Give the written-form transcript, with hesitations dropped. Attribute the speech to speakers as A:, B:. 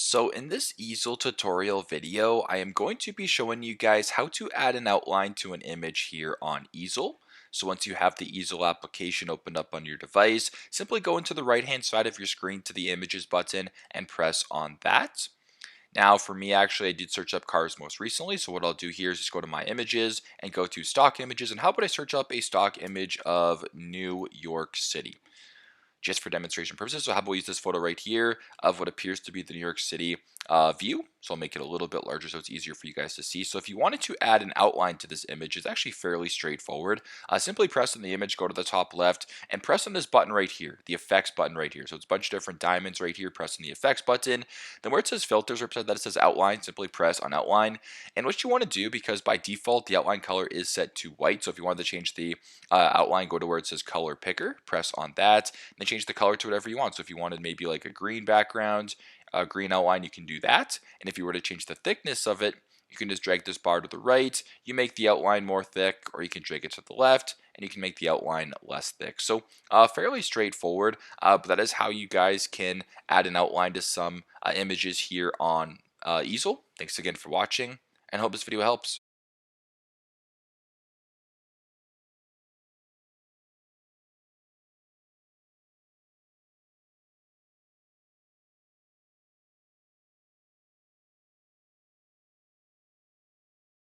A: So in this easel tutorial video, I am going to be showing you guys how to add an outline to an image here on Easel. So once you have the Easel application opened up on your device, simply go into the right hand side of your screen to the images button and press on that. Now for me, actually, I did search up cars most recently. So what I'll do here is just go to my images and go to stock images. And how about I search up a stock image of New York City? Just for demonstration purposes. So how about we use this photo right here of what appears to be the New York City view. So I'll make it a little bit larger so it's easier for you guys to see. So if you wanted to add an outline to this image, it's actually fairly straightforward. Simply press on the image, go to the top left, and press on this button right here, the effects button right here. So it's a bunch of different diamonds right here. Press on the effects button. Then where it says filters or that it says outline, simply press on outline. And what you want to do, because by default the outline color is set to white. So if you wanted to change the outline, go to where it says color picker, press on that, and then change the color to whatever you want. So if you wanted maybe like a green background, a green outline, you can do that. And if you were to change the thickness of it, you can just drag this bar to the right, you make the outline more thick, or you can drag it to the left, and you can make the outline less thick. So fairly straightforward, but that is how you guys can add an outline to some images here on Easel. Thanks again for watching, and hope this video helps.